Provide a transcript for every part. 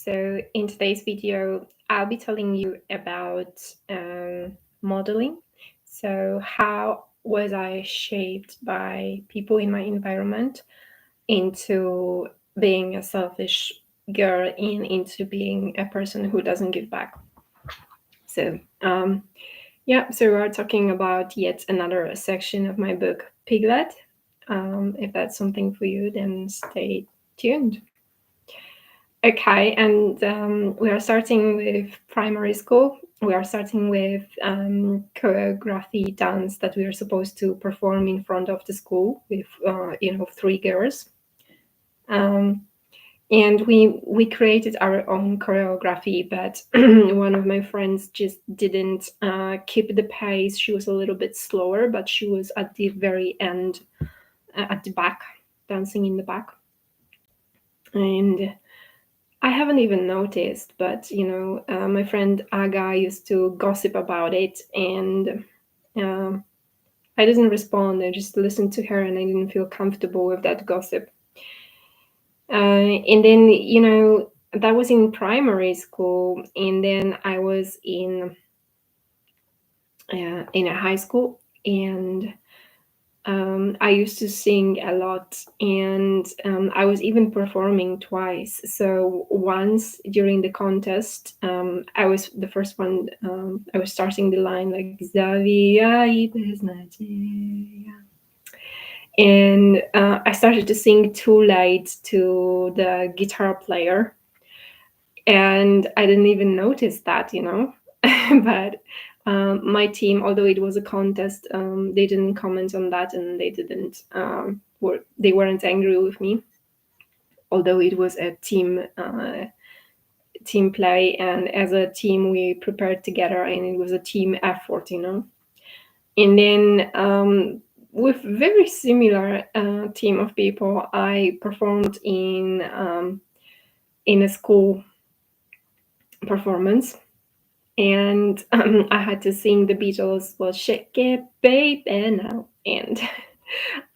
So, in today's video, I'll be telling you about modeling. So, how was I shaped by people in my environment into being a selfish girl and into being a person who doesn't give back? So, so we're talking about yet another section of my book, Piglet. If that's something for you, then stay tuned. Okay, and we are starting with primary school. We are starting with choreography dance that we are supposed to perform in front of the school with, 3 girls. And we created our own choreography, but one of my friends just didn't keep the pace. She was a little bit slower, but she was at the very end, at the back, dancing in the back. And I haven't even noticed, but my friend Aga used to gossip about it, and I didn't respond. I just listened to her, and I didn't feel comfortable with that gossip. And then that was in primary school, and then I was in a high school, and I used to sing a lot, and I was even performing twice. So once during the contest, I was the first one. I was starting the line like "Zavia beznadeja," and I started to sing too late to the guitar player, and I didn't even notice that, but my team, although it was a contest, they didn't comment on that, and they weren't angry with me, although it was a team play, and as a team we prepared together, and it was a team effort. And then with very similar team of people, I performed in a school performance, and I had to sing the Beatles' "Well, Shake It, Baby Now," and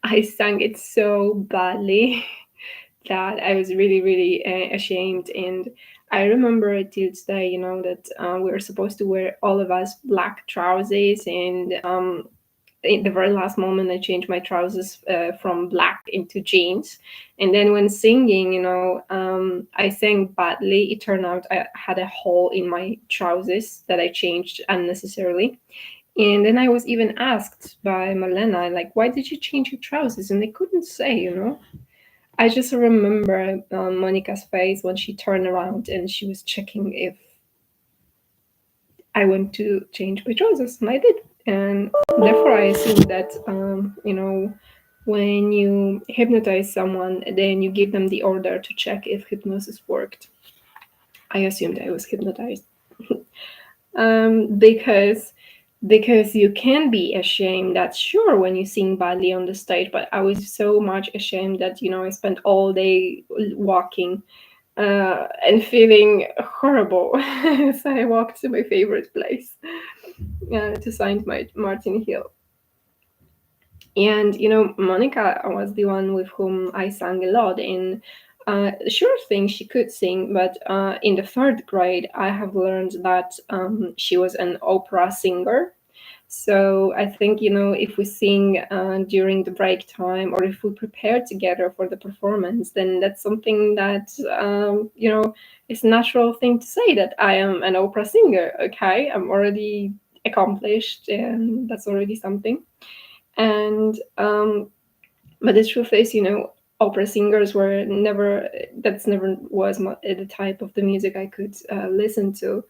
I sang it so badly that I was really, really ashamed. And I remember till today, that we were supposed to wear, all of us, black trousers, and in the very last moment I changed my trousers from black into jeans. And then when singing, I sang badly. It turned out I had a hole in my trousers that I changed unnecessarily. And then I was even asked by Malena, like, why did you change your trousers? And they couldn't say. I just remember Monica's face when she turned around and she was checking if I went to change my trousers, and I did. And therefore, I assume that, when you hypnotize someone, then you give them the order to check if hypnosis worked. I assumed I was hypnotized. Because you can be ashamed, that sure, when you sing badly on the stage, but I was so much ashamed that I spent all day walking and feeling horrible. So I walked to my favorite place to Saint Martin Hill. And Monica was the one with whom I sang a lot. And sure thing, she could sing, but in the 3rd grade, I have learned that she was an opera singer. So I think, if we sing during the break time, or if we prepare together for the performance, then that's something that, it's a natural thing to say that I am an opera singer. Okay, I'm already accomplished, and that's already something. And but the truth is, opera singers were never, never was the type of the music I could listen to.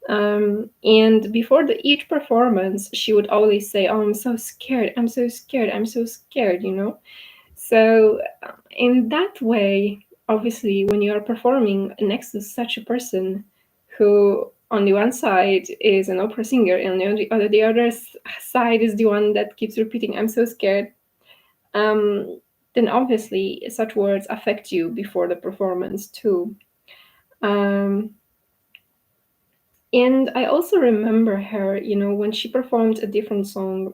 And before each performance, she would always say, "Oh, I'm so scared, I'm so scared, I'm so scared," So in that way, obviously, when you are performing next to such a person who, on the one side, is an opera singer, and the other side is the one that keeps repeating, "I'm so scared," then obviously such words affect you before the performance too. And I also remember her, when she performed a different song.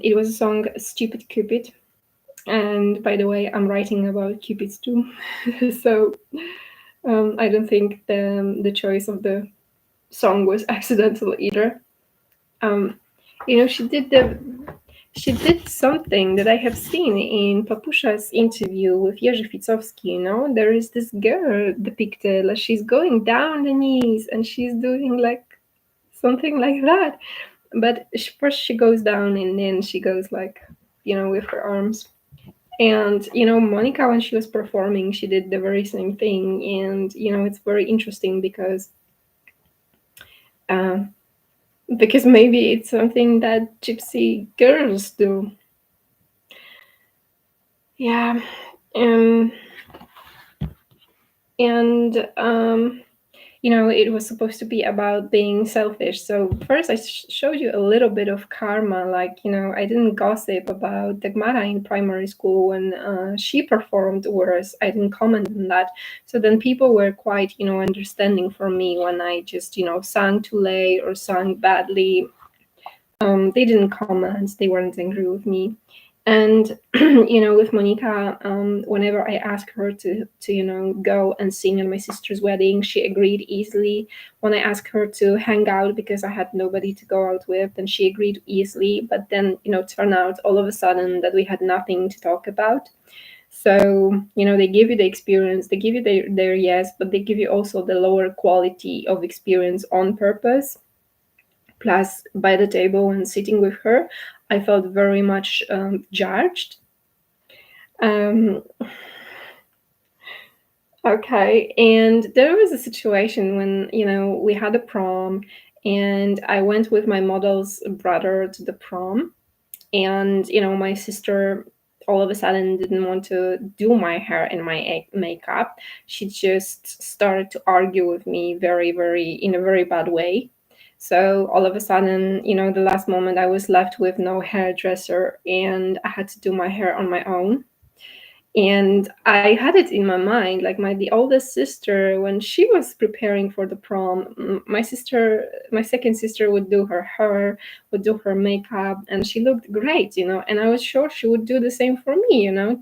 It was a song, "Stupid Cupid." And by the way, I'm writing about cupids too. So I don't think the choice of the song was accidental either. Um, you know, she did something that I have seen in Papusha's interview with Jerzy Ficowski. You know, there is this girl depicted like she's going down the knees and she's doing like something like that. But first she goes down and then she goes like, you know, with her arms. And you know, Monica, when she was performing, she did the very same thing. And you know, it's very interesting uh, because maybe it's something that gypsy girls do. Yeah. Um, and you know, it was supposed to be about being selfish. So first I showed you a little bit of karma, like, you know, I didn't gossip about Dagmara in primary school when she performed, whereas I didn't comment on that. So then people were quite, you know, understanding for me when I just, you know, sang too late or sang badly. They didn't comment, they weren't angry with me. And you know, with Monica, whenever I asked her to you know, go and sing at my sister's wedding, she agreed easily. When I asked her to hang out because I had nobody to go out with, then she agreed easily. But then, you know, turned out all of a sudden that we had nothing to talk about. So, you know, they give you the experience, they give you their yes, but they give you also the lower quality of experience on purpose. Plus, by the table and sitting with her, I felt very much judged. Um, okay, and there was a situation when, you know, we had a prom, and I went with my model's brother to the prom, and you know, my sister all of a sudden didn't want to do my hair and my makeup. She just started to argue with me very in a very bad way. So all of a sudden, you know, the last moment I was left with no hairdresser and I had to do my hair on my own. And I had it in my mind, like my the oldest sister, when she was preparing for the prom, my second sister would do her hair, would do her makeup, and she looked great, you know, and I was sure she would do the same for me, you know.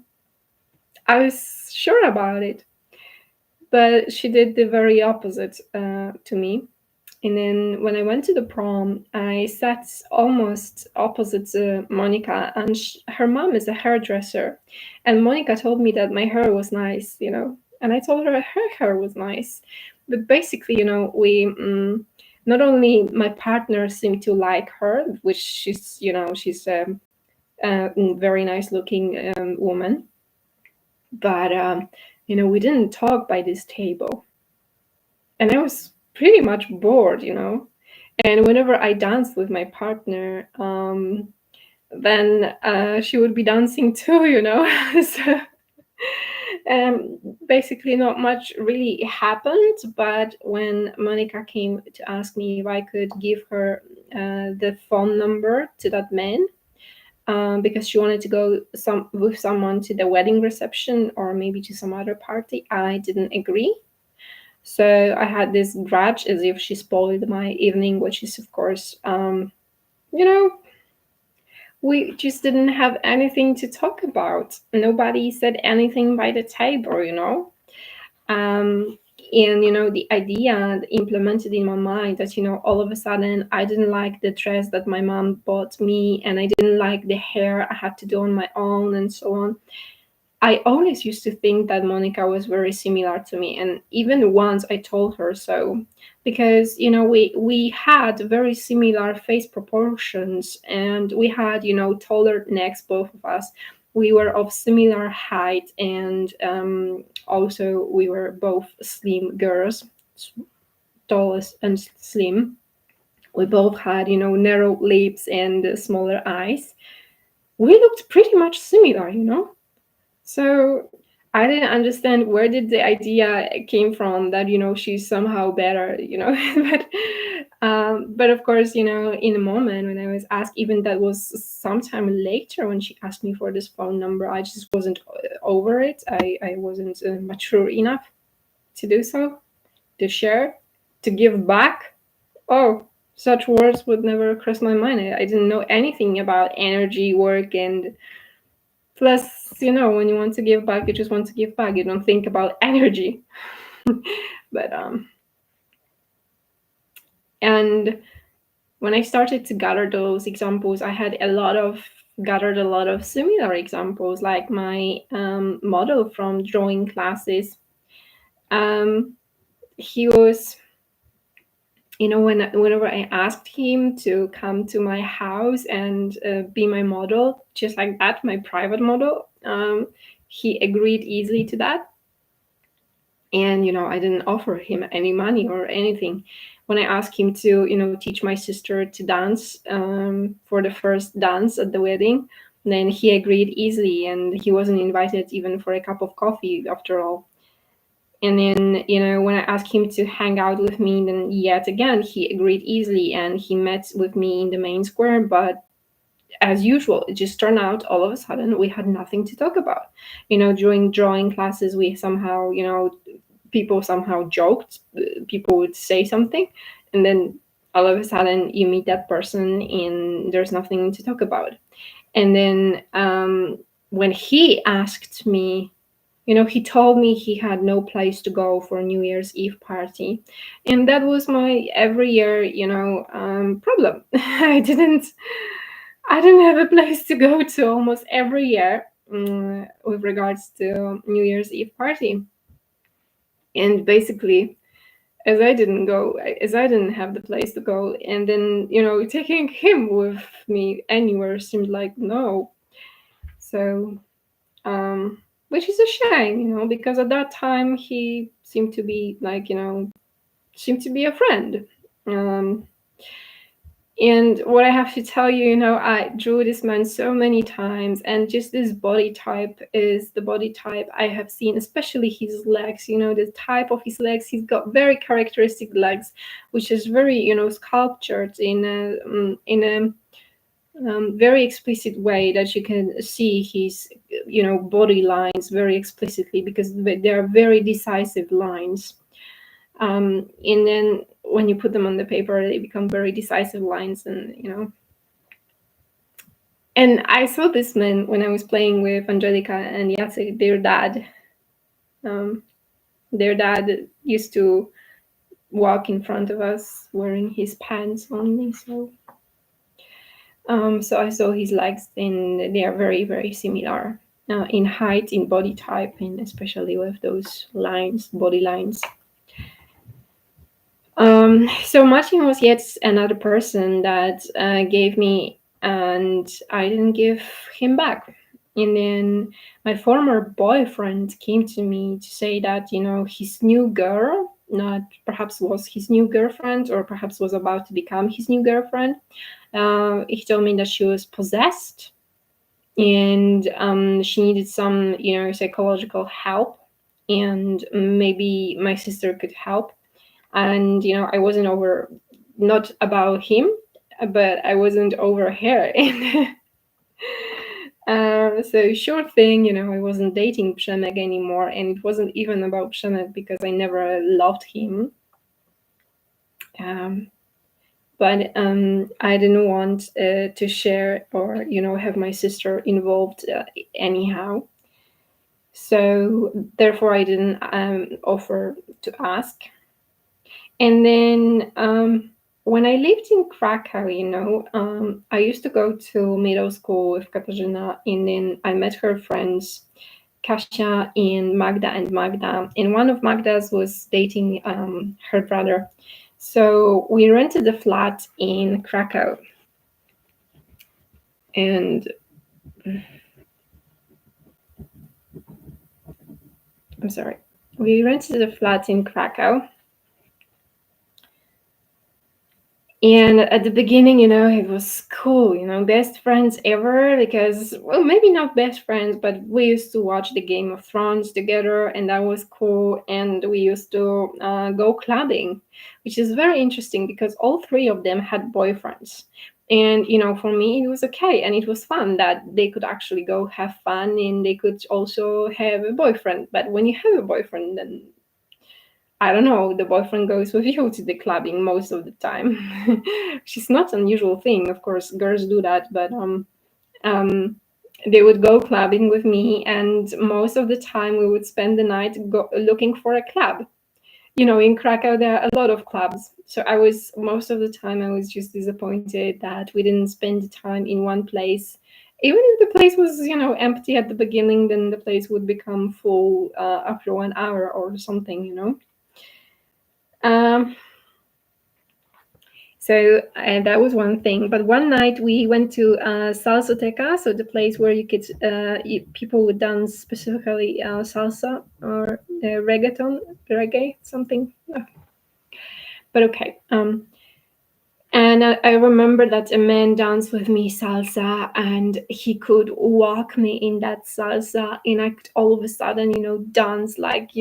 I was sure about it. But she did the very opposite to me. And then when I went to the prom, I sat almost opposite Monica, and her mom is a hairdresser. And Monica told me that my hair was nice, you know, and I told her her hair was nice. But basically, you know, not only my partner seemed to like her, which she's, you know, she's a very nice looking woman, but you know, we didn't talk by this table, and I was pretty much bored, you know. And whenever I danced with my partner, then she would be dancing too, you know. So basically, not much really happened. But when Monica came to ask me if I could give her the phone number to that man, because she wanted to go with someone to the wedding reception or maybe to some other party, I didn't agree. So I had this grudge as if she spoiled my evening, which is, of course, you know, we just didn't have anything to talk about. Nobody said anything by the table, you know. And, you know, the idea implemented in my mind that, you know, all of a sudden I didn't like the dress that my mom bought me and I didn't like the hair I had to do on my own and so on. I always used to think that Monica was very similar to me, and even once I told her so, because you know, we had very similar face proportions, and we had, you know, taller necks, both of us. We were of similar height, and also we were both slim girls, tall and slim. We both had, you know, narrow lips and smaller eyes. We looked pretty much similar, you know. So I didn't understand where did the idea came from that, you know, she's somehow better, you know. But of course, you know, in a moment when I was asked, even that was sometime later when she asked me for this phone number, I just wasn't over it. I wasn't mature enough to do so, to share, to give back. Oh, such words would never cross my mind. I didn't know anything about energy work. And plus, you know, when you want to give back, you just want to give back. You don't think about energy. But and when I started to gather those examples, I had gathered a lot of similar examples, like my model from drawing classes. Um, he was, whenever I asked him to come to my house and be my model, just like that, my private model, he agreed easily to that. And I didn't offer him any money or anything. When I asked him to teach my sister to dance for the first dance at the wedding, then he agreed easily, and he wasn't invited even for a cup of coffee after all. And then when I asked him to hang out with me, then yet again he agreed easily, and he met with me in the main square. But as usual, it just turned out all of a sudden we had nothing to talk about. During drawing classes, we somehow people somehow joked, people would say something, and then all of a sudden you meet that person and there's nothing to talk about. And then when he asked me, he told me he had no place to go for New Year's Eve party, and that was my every year problem. I didn't have a place to go to almost every year, with regards to New Year's Eve party. And basically, as I didn't have the place to go, and then taking him with me anywhere seemed like no. So, which is a shame, because at that time he seemed to be like seemed to be a friend. Um, and what I have to tell you, I drew this man so many times, and just this body type is the body type I have seen, especially his legs. The type of his legs. He's got very characteristic legs, which is very, sculptured in a very explicit way, that you can see his, body lines very explicitly, because they are very decisive lines. And then when you put them on the paper, they become very decisive lines. And I saw this man when I was playing with Angelica and Jacek, their dad. Um, their dad used to walk in front of us wearing his pants only. So I saw his legs, and they are very, very similar in height, in body type, and especially with those lines, body lines. So Martin was yet another person that gave me, and I didn't give him back. And then my former boyfriend came to me to say that, his new girl, not perhaps was his new girlfriend, or perhaps was about to become his new girlfriend. He told me that she was possessed, and she needed some, psychological help, and maybe my sister could help. And I wasn't over, not about him, but I wasn't over her. And so sure thing, I wasn't dating Przemek anymore, and it wasn't even about Przemek because I never loved him. But I didn't want to share, or have my sister involved anyhow. So therefore I didn't offer to ask. And then when I lived in Krakow, I used to go to middle school with Katarzyna, and then I met her friends, Kasia and Magda. And one of Magda's was dating her brother. So we rented a flat in Krakow. And I'm sorry. We rented a flat in Krakow. And at the beginning, it was cool, best friends ever, because, well, maybe not best friends, but we used to watch the Game of Thrones together, and that was cool. And we used to go clubbing, which is very interesting because all three of them had boyfriends. And, for me, it was okay. And it was fun that they could actually go have fun, and they could also have a boyfriend. But when you have a boyfriend, then I don't know, the boyfriend goes with you to the clubbing most of the time. Which is not an unusual thing. Of course, girls do that, but um, they would go clubbing with me, and most of the time we would spend the night looking for a club. In Krakow there are a lot of clubs. So I was most of the time I was just disappointed that we didn't spend time in one place. Even if the place was, empty at the beginning, then the place would become full after 1 hour or something. Um, so that was one thing. But one night we went to Salsoteca, so the place where people would dance specifically salsa or reggae, something. But okay. And I remember that a man danced with me salsa, and he could walk me in that salsa, and I could all of a sudden, dance like,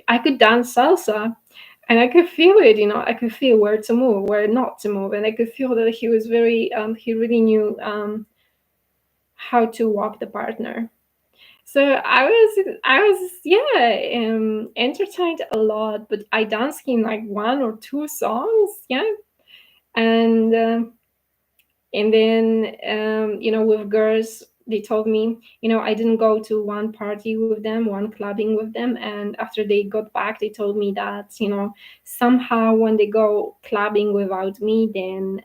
I could dance salsa, and I could feel it. I could feel where to move, where not to move, and I could feel that he really knew how to walk the partner. So I was yeah, entertained a lot, but I danced in like one or two songs, yeah, and. And then with girls, they told me, I didn't go to one party with them, one clubbing with them, and after they got back, they told me that somehow when they go clubbing without me, then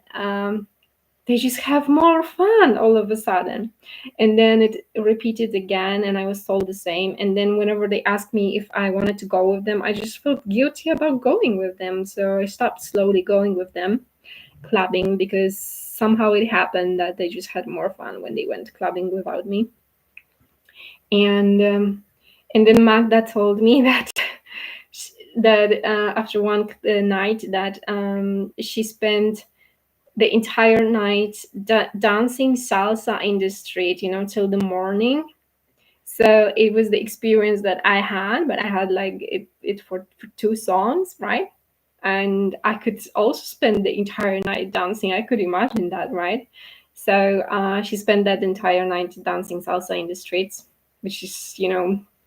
they just have more fun all of a sudden. And then it repeated again, and I was told the same. And then whenever they asked me if I wanted to go with them, I just felt guilty about going with them, so I stopped slowly going with them clubbing, because somehow it happened that they just had more fun when they went clubbing without me. And um, and then Magda told me that after one night that she spent the entire night dancing salsa in the street, till the morning. So it was the experience that I had, but I had like it for two songs, right? And I could also spend the entire night dancing. I could imagine that, right? So she spent that entire night dancing salsa in the streets, which is,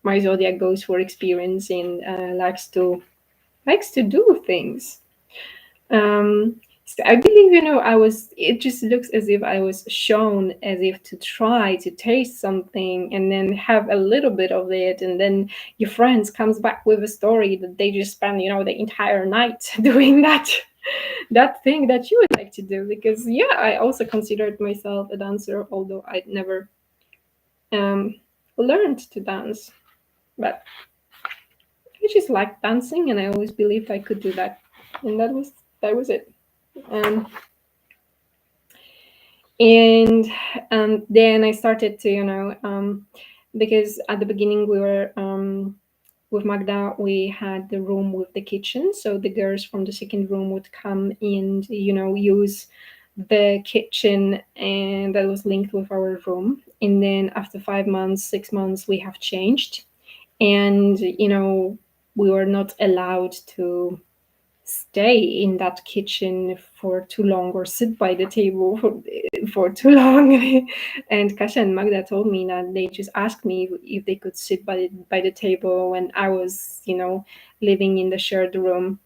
my zodiac goes for experience and likes to do things. So I believe, it just looks as if I was shown as if to try to taste something and then have a little bit of it. And then your friends comes back with a story that they just spent, the entire night doing that thing that you would like to do. Because yeah, I also considered myself a dancer, although I'd never um, learned to dance. But I just liked dancing, and I always believed I could do that. And that was it. Um, and then I started to, because at the beginning we were with Magda, we had the room with the kitchen, so the girls from the second room would come and use the kitchen, and that was linked with our room. And then after 5 months, 6 months, we have changed, and we were not allowed to stay in that kitchen for too long or sit by the table for too long. And Kasia and Magda told me that they just asked me if they could sit by the table when I was, living in the shared room.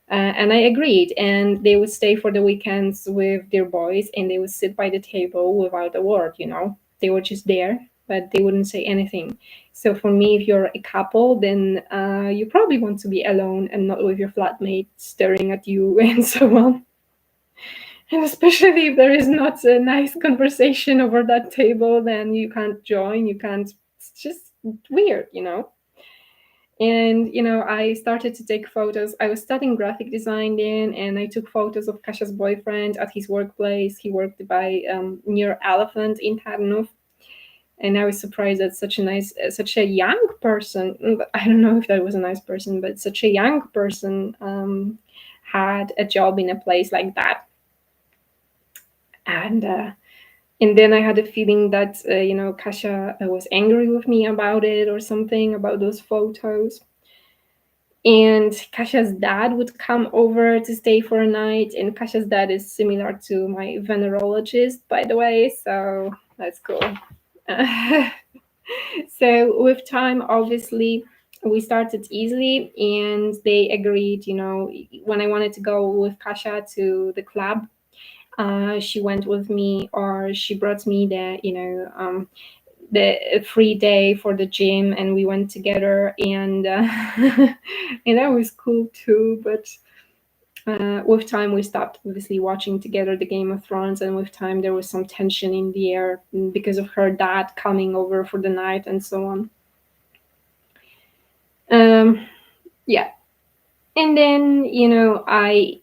And I agreed, and they would stay for the weekends with their boys, and they would sit by the table without a word. They were just there, but they wouldn't say anything. So for me, if you're a couple, then you probably want to be alone and not with your flatmate staring at you and so on. And especially if there is not a nice conversation over that table, then you can't join, you can't. It's just weird. And I started to take photos. I was studying graphic design then, and I took photos of Kasia's boyfriend at his workplace. He worked by near Elephant in Tarnów, and I was surprised that such a young person. I don't know if that was a nice person, but such a young person had a job in a place like that. And then I had a feeling that Kasia was angry with me about it or something, about those photos. And Kasia's dad would come over to stay for a night, and Kasia's dad is similar to my venerologist, by the way, so that's cool. So with time, obviously, we started easily, and they agreed. When I wanted to go with Kasia to the club, she went with me, or she brought me there. the free day for the gym, and we went together, and and that was cool too. But with time, we stopped obviously watching together the Game of Thrones, and with time, there was some tension in the air because of her dad coming over for the night and so on. Um, yeah, and then I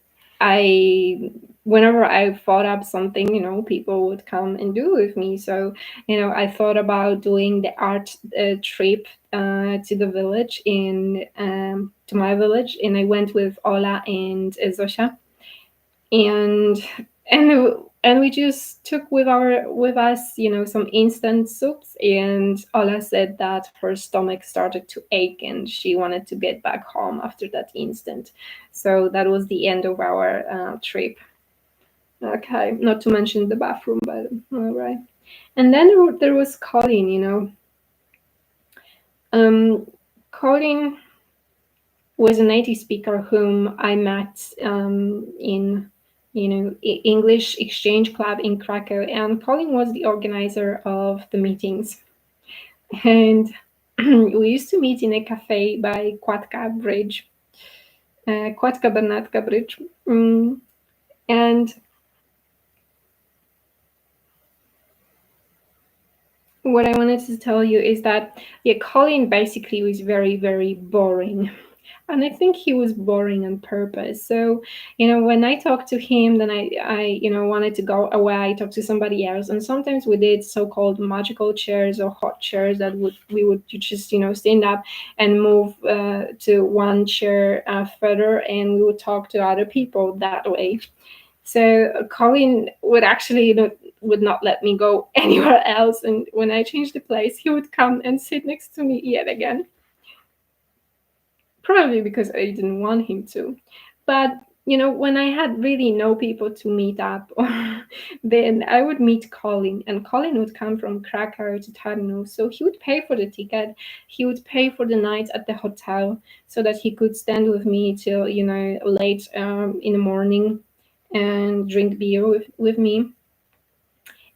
whenever I thought up something, people would come and do with me. So I thought about doing the art trip to the village in to my village, and I went with Ola and Zosha, and and we just took with us some instant soups, and Ola said that her stomach started to ache and she wanted to get back home after that instant. So that was the end of our trip. Okay, not to mention the bathroom, but all right. And then there was Colin. Colin was a native speaker whom I met in English exchange club in Krakow, and Colin was the organizer of the meetings. And we used to meet in a cafe by Kładka Bridge, Kładka Bernatka Bridge, and what I wanted to tell you is that Colin basically was very, very boring. And I think he was boring on purpose. So, when I talked to him, then I wanted to go away, talk to somebody else. And sometimes we did so-called magical chairs or hot chairs that we would just, stand up and move to one chair further, and we would talk to other people that way. So Colin would actually, would not let me go anywhere else. And when I changed the place, he would come and sit next to me yet again. Probably because I didn't want him to. But when I had really no people to meet up, then I would meet Colin, and Colin would come from Krakow to Tarnów. So he would pay for the ticket, he would pay for the night at the hotel, so that he could stand with me till late in the morning and drink beer with me.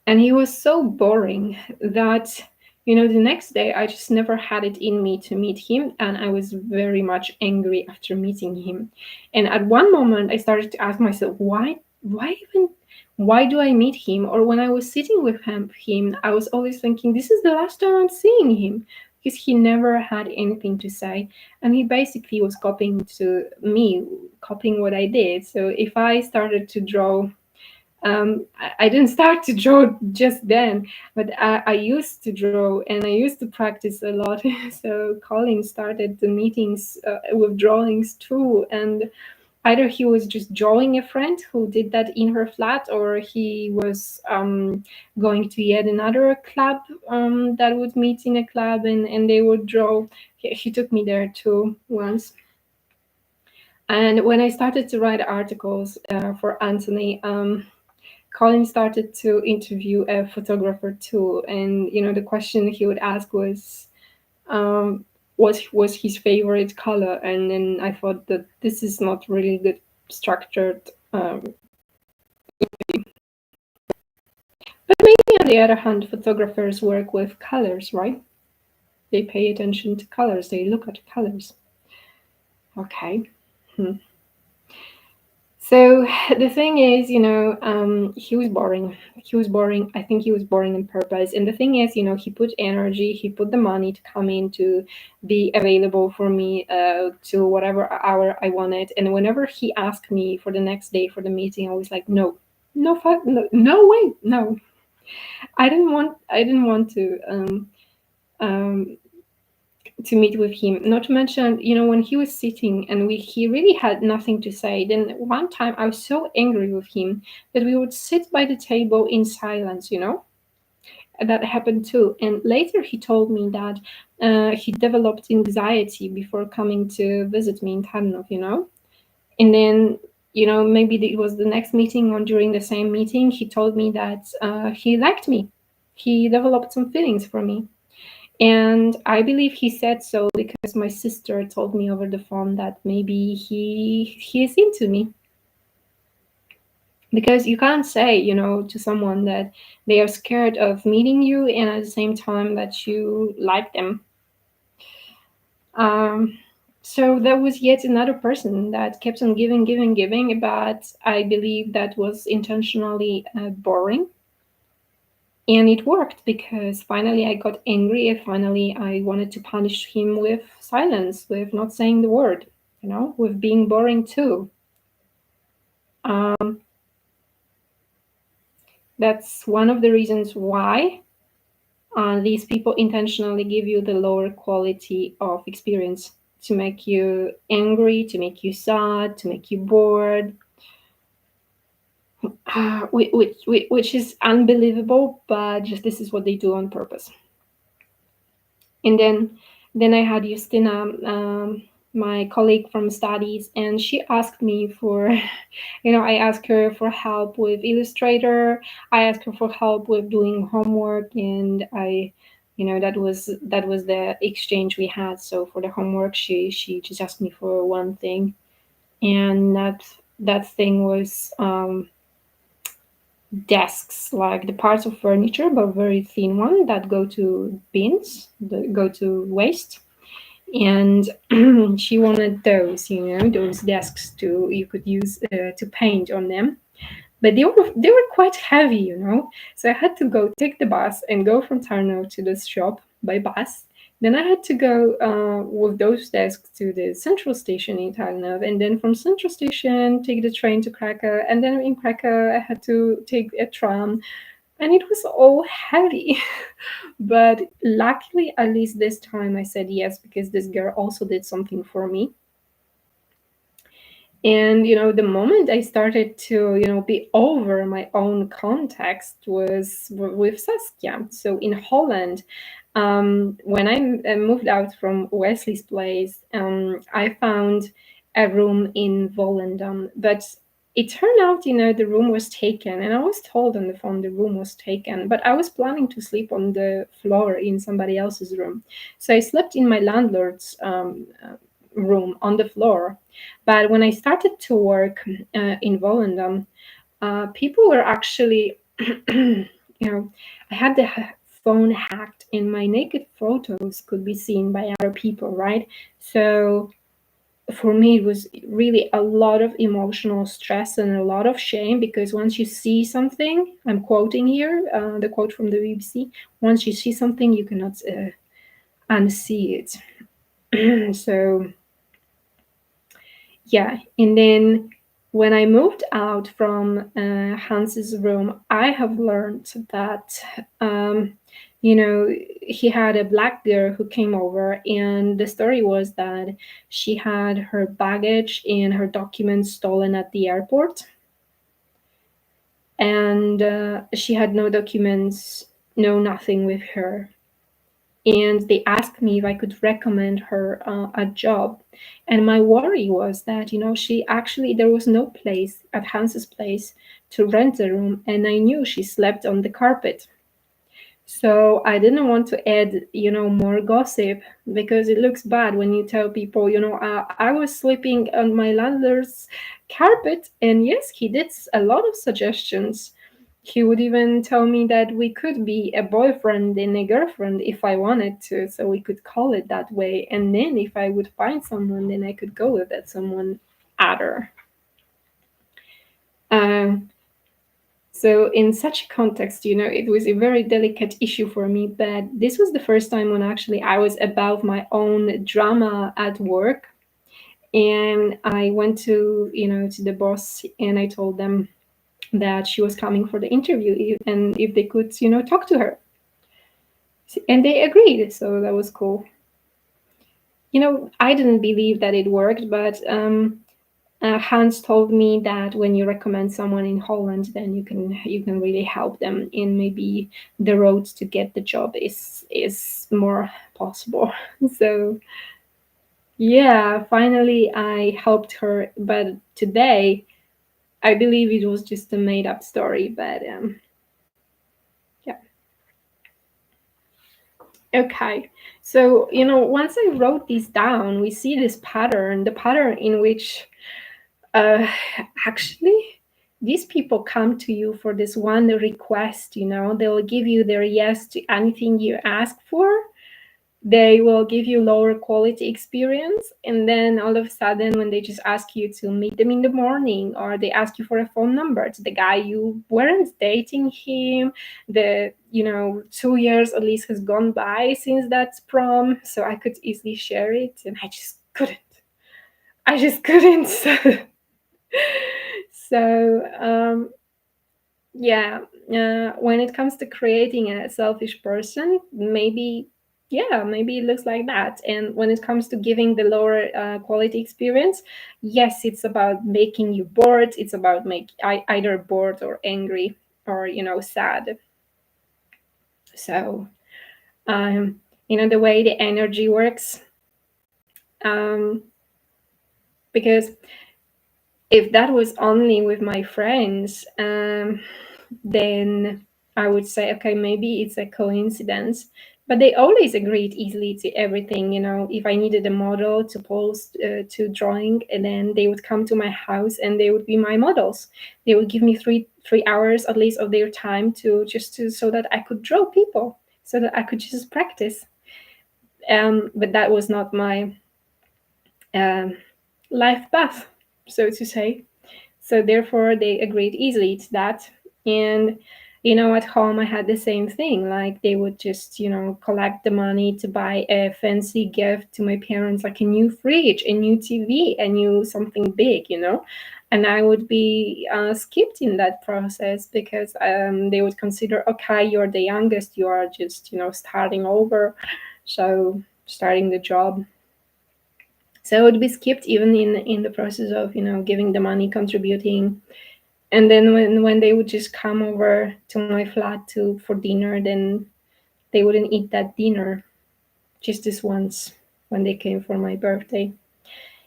And he was so boring that the next day I just never had it in me to meet him, and I was very much angry after meeting him. And at one moment I started to ask myself, why do I meet him? Or when I was sitting with him, I was always thinking, this is the last time I'm seeing him, because he never had anything to say, and he basically was copying to me, copying what I did. So if I started to draw, I didn't start to draw just then, but I used to draw and I used to practice a lot. So Colin started the meetings with drawings too, and either he was just drawing a friend who did that in her flat, or he was going to yet another club that would meet in a club, and they would draw. He took me there too once. And when I started to write articles for Anthony, Colin started to interview a photographer too, and the question he would ask was, what was his favorite color? And then I thought that this is not really good structured. But maybe on the other hand, photographers work with colors, right? They pay attention to colors. They look at colors. Okay. So the thing is, he was boring. He was boring. I think he was boring on purpose. And the thing is, he put energy, he put the money to come in, to be available for me to whatever hour I wanted. And whenever he asked me for the next day for the meeting, I was like, no, no, no way, no. I didn't want to meet with him. Not to mention, when he was sitting and he really had nothing to say. Then one time I was so angry with him that we would sit by the table in silence. That happened too. And later he told me that he developed anxiety before coming to visit me in Tarnów. And then maybe it was the next meeting, or during the same meeting, he told me that he liked me. He developed some feelings for me. And I believe he said so because my sister told me over the phone that maybe he is into me. because you can't say, to someone that they are scared of meeting you and at the same time that you like them. um, so there was yet another person that kept on giving, giving, giving, but I believe that was intentionally boring. And it worked because finally I got angry and finally I wanted to punish him with silence, with not saying the word, with being boring too. Um, that's one of the reasons why these people intentionally give you the lower quality of experience to make you angry, to make you sad, to make you bored, which is unbelievable, but just this is what they do on purpose. And then I had Justina, my colleague from studies, and she asked me for, I asked her for help with Illustrator. I asked her for help with doing homework, and that was the exchange we had. So for the homework, she just asked me for one thing, and that thing was desks, like the parts of furniture, but very thin one that go to bins, go to waste. And she wanted those, those desks to you could use to paint on them. But they were quite heavy, So I had to go take the bus and go from Tarnow to this shop by bus. Then I had to go with those desks to the central station in Tarnow, and then from central station take the train to Krakow, and then in Krakow I had to take a tram, and it was all heavy. But luckily, at least this time, I said yes because this girl also did something for me. And the moment I started to be over my own context was with Saskia. So in Holland, when I moved out from Wesley's place, I found a room in Volendam, but it turned out the room was taken, and I was told on the phone the room was taken, but I was planning to sleep on the floor in somebody else's room. So I slept in my landlord's room on the floor. But when I started to work in Volendam, people were actually, I had the phone hacked and my naked photos could be seen by other people, right? So for me, it was really a lot of emotional stress and a lot of shame because once you see something, I'm quoting here the quote from the BBC, once you see something, you cannot unsee it. So yeah, and then when I moved out from Hans's room, I have learned that he had a black girl who came over, and the story was that she had her baggage and her documents stolen at the airport, and she had no documents, no nothing with her. And they asked me if I could recommend her a job. And my worry was that, she actually, there was no place at Hans's place to rent a room, and I knew she slept on the carpet. So I didn't want to add, more gossip because it looks bad when you tell people, I was sleeping on my landlord's carpet. And yes, he did a lot of suggestions. He would even tell me that we could be a boyfriend and a girlfriend if I wanted to, so we could call it that way. And then if I would find someone, then I could go with that someone other. Um, so in such a context, it was a very delicate issue for me. But this was the first time when actually I was above my own drama at work, and I went to the boss and I told them that she was coming for the interview and if they could talk to her, and they agreed, so that was cool. I didn't believe that it worked, but Hans told me that when you recommend someone in Holland, then you can really help them, and maybe the road to get the job is more possible. So yeah, finally I helped her, but today I believe it was just a made up story, but yeah. Okay. So, once I wrote these down, we see this pattern, the pattern in which uh, actually these people come to you for this one request, they'll give you their yes to anything you ask for. They will give you lower quality experience, and then all of a sudden when they just ask you to meet them in the morning, or they ask you for a phone number to the guy you weren't dating him, 2 years at least has gone by since that prom, so I could easily share it, and I just couldn't. So yeah, when it comes to creating a selfish person, maybe it looks like that. And when it comes to giving the lower quality experience, yes, it's about making you bored. It's about either bored or angry or sad. So the way the energy works, because if that was only with my friends, then I would say, okay, maybe it's a coincidence. But they always agreed easily to everything. If I needed a model to post to drawing, and then they would come to my house and they would be my models. They would give me three hours at least of their time so that I could draw people, so that I could just practice. But that was not my life path, so to say. So therefore, they agreed easily to that. And at home I had the same thing. Like, they would just collect the money to buy a fancy gift to my parents, like a new fridge, a new TV, a new something big, and I would be skipped in that process, because they would consider, okay, you're the youngest, you are just starting over, so starting the job. So I would be skipped even in the process of giving the money, contributing. And then when they would just come over to my flat for dinner, then they wouldn't eat that dinner, just this once when they came for my birthday.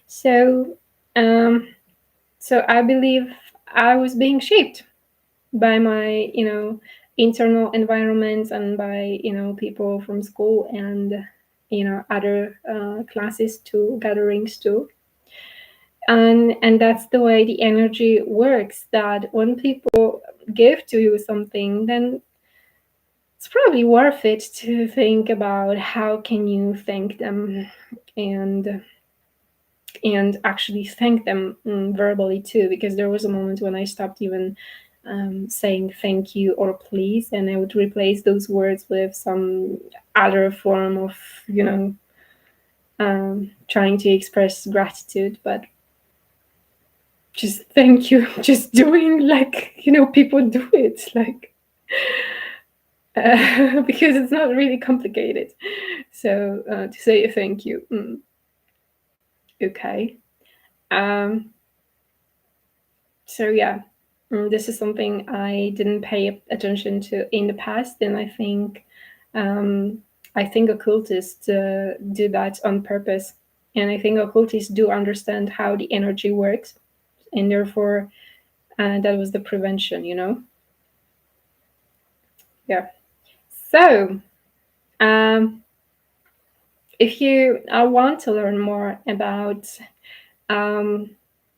So so I believe I was being shaped by my internal environment, and by people from school, and other classes too, gatherings too. And that's the way the energy works, that when people give to you something, then it's probably worth it to think about how can you thank them, and actually thank them verbally too, because there was a moment when I stopped even saying thank you or please, and I would replace those words with some other form of trying to express gratitude. But just thank you, just doing like people do it, like because it's not really complicated. So to say a thank you, okay. So yeah, this is something I didn't pay attention to in the past, and I think occultists do that on purpose, and I think occultists do understand how the energy works, and therefore that was the prevention, Yeah. So, if you want to learn more about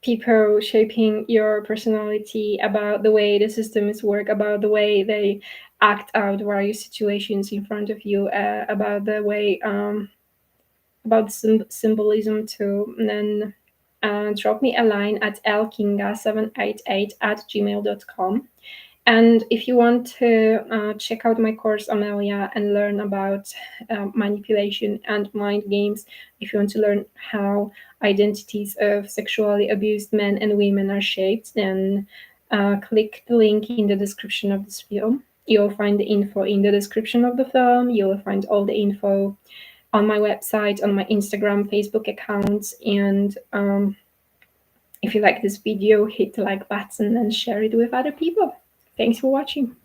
people shaping your personality, about the way the systems work, about the way they act out various situations in front of you, about the way about symbolism too, then drop me a line at lkinga788@gmail.com. And if you want to check out my course, Amelia, and learn about manipulation and mind games, if you want to learn how identities of sexually abused men and women are shaped, then click the link in the description of this film. You'll find the info in the description of the film. You'll find all the info on my website, on my Instagram, Facebook accounts, and if you like this video, hit the like button and share it with other people. Thanks for watching.